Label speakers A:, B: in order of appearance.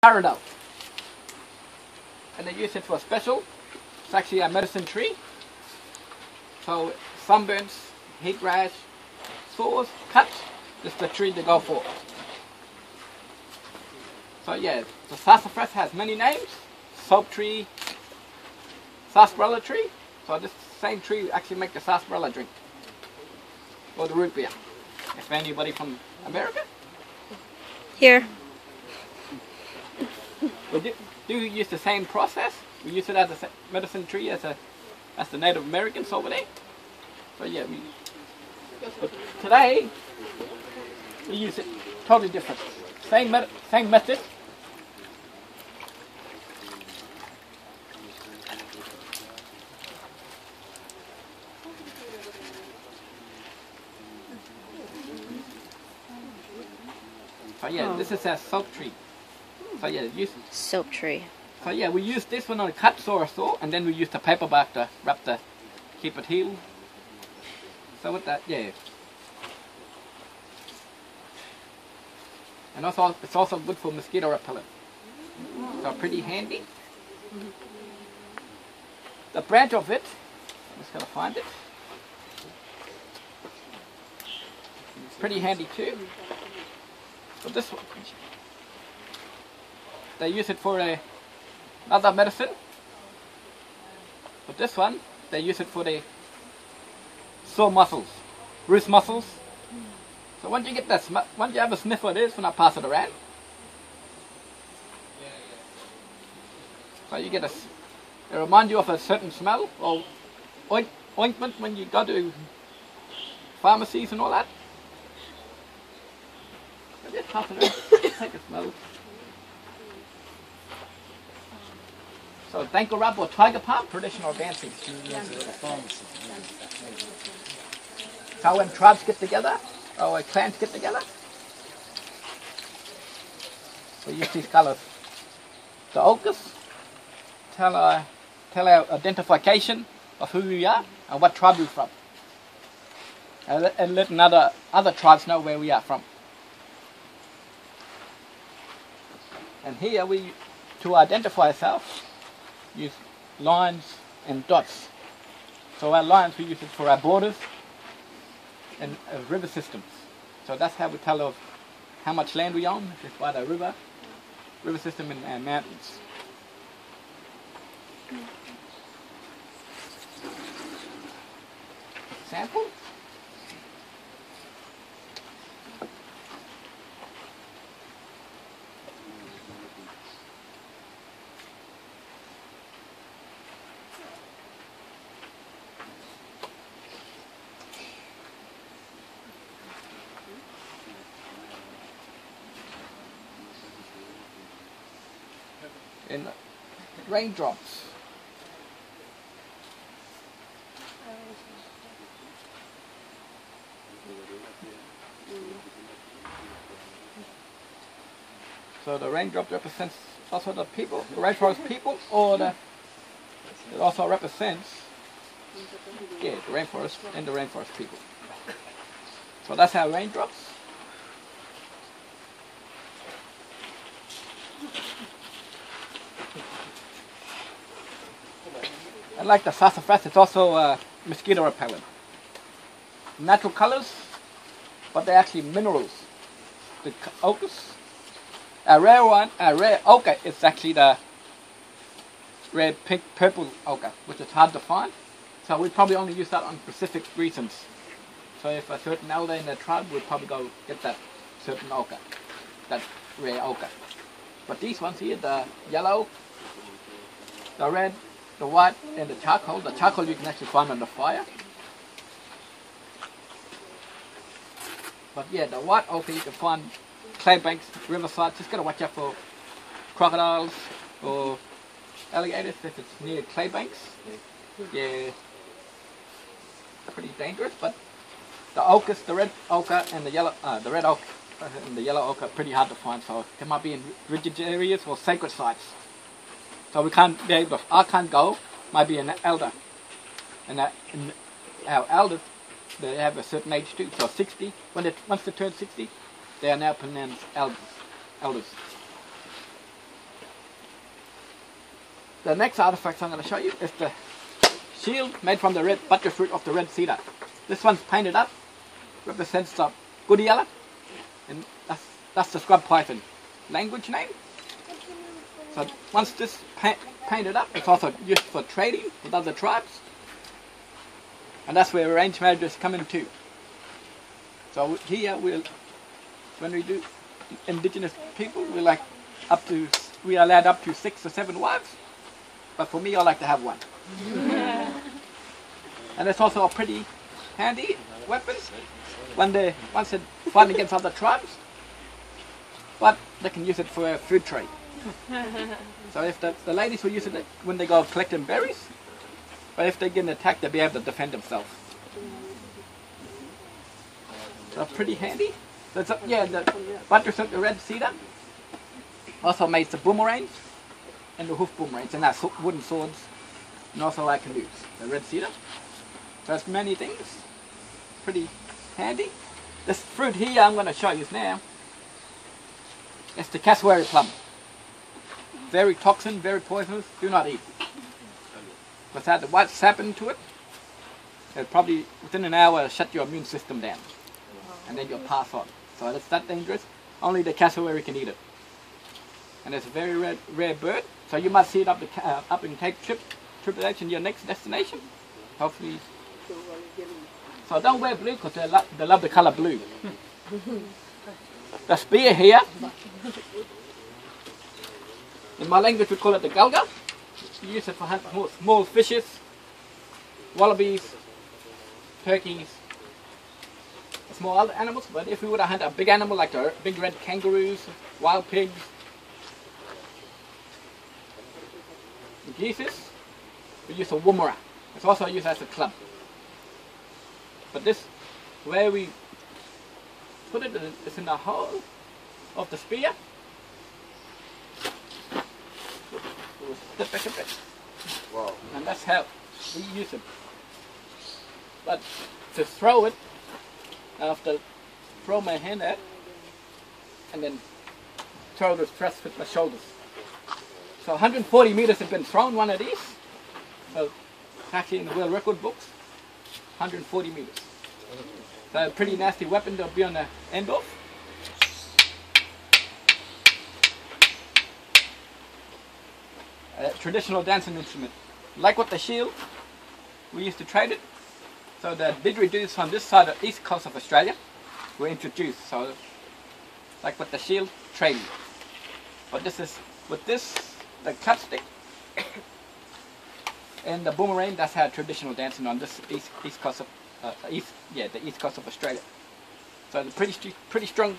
A: Paradise. And they use it for special. It's actually a medicine tree. So sunburns, heat rash, sores, cuts, this is the tree to go for. So yeah, the sassafras has many names. Soap tree, sarsaparilla tree. So this same tree actually make the sarsaparilla drink. Or the root beer. If anybody from America?
B: Here.
A: We do use the same process. We use it as a medicine tree as the Native Americans over there. So yeah, but today we use it totally different. Same method. So yeah, this is a soap tree. So yeah,
B: Soap tree.
A: So yeah, we use this one on a cut sore or so, and then we use the paper bark to keep it healed. So with that, yeah. And also, it's also good for mosquito repellent. So pretty handy. The branch of it, I'm just gonna find it. It's pretty handy too. But this one, they use it for another medicine. But this one, they use it for the sore muscles, wrist muscles. So once you get that, once you have a sniff of this, when I pass it around, so you get it reminds you of a certain smell or ointment when you go to pharmacies and all that. So just pass it around, take a smell. So danko rub or tiger palm, traditional dancing. So when tribes get together, or clans get together, we use these colours. The ochres tell our identification of who we are and what tribe we're from, and letting other tribes know where we are from. And here we, to identify ourselves, use lines and dots. So our lines we use it for our borders and river systems. So that's how we tell of how much land we own, just by the river system and mountains. Example. In raindrops. So the raindrop represents also the people, the rainforest people, or it also represents, yeah, the rainforest and the rainforest people. So that's how raindrops. And like the sassafras, it's also mosquito repellent. Natural colors, but they're actually minerals. The ochres. A rare ochre is actually the red, pink, purple ochre, which is hard to find. So we probably only use that on specific reasons. So if a certain elder in the tribe would probably go get that certain ochre, that rare ochre. But these ones here, the yellow, the red, the white, and the charcoal you can actually find on the fire. But yeah, the white ochre you can find clay banks, riverside. Just gotta watch out for crocodiles or alligators if it's near clay banks. Yeah, pretty dangerous. But the ochres, the red ochre and the yellow, the red ochre and the yellow ochre are pretty hard to find. So they might be in rigid areas or sacred sites. So we can't be able to, I can't go, might be an elder. And our elders, they have a certain age too. So 60, once they turn 60, they are now pronounced elders. the next artifact I'm going to show you is the shield made from the red butterfruit of the red cedar. This one's painted up, represents the Kuku Yalanji, and that's the scrub python language name. So once this painted up, it's also used for trading with other tribes, and that's where arranged marriages come in too. So here when we do indigenous people, we are allowed up to 6 or 7 wives, but for me I like to have one. And it's also a pretty handy weapon once they're fighting against other tribes, but they can use it for food trade. So if the ladies will use it when they go collecting berries, but if they get attacked, they'll be able to defend themselves. So pretty handy. So the buttress of the red cedar also makes the boomerangs and the hoof boomerangs, and that's wooden swords, and also like canoes. The red cedar. So that's many things. Pretty handy. This fruit here I'm going to show you now. It's the cassowary plum. Very toxic, very poisonous. Do not eat. Because it has the white sap into it. It'll probably within an hour shut your immune system down, and then you'll pass on. So it's that dangerous. Only the cassowary can eat it. And it's a very rare bird. So you might see it up in Cape Triple H in your next destination. Hopefully. So don't wear blue because they love the color blue. The spear here, in my language we call it the galga. You use it for hunting small fishes, wallabies, turkeys, small other animals. But if we were to hunt a big animal like the big red kangaroos, wild pigs, the geese, we use a woomera. It's also used as a club. But this, where we put it, is in the hole of the spear. We'll step back a bit. Wow. And that's how we use it. But to throw it, I have to throw my hand out and then throw the thrust with my shoulders. So 140 meters have been thrown, one of these. So it's actually in the world record books, 140 meters. So a pretty nasty weapon to be on the end of. A traditional dancing instrument. Like with the shield, we used to trade it. So the didgeridoos on this side of the east coast of Australia were introduced. So like with the shield, trading. But this is, with this, the cut stick and the boomerang, that's how traditional dancing on this east coast of the east coast of Australia. So it's a pretty strong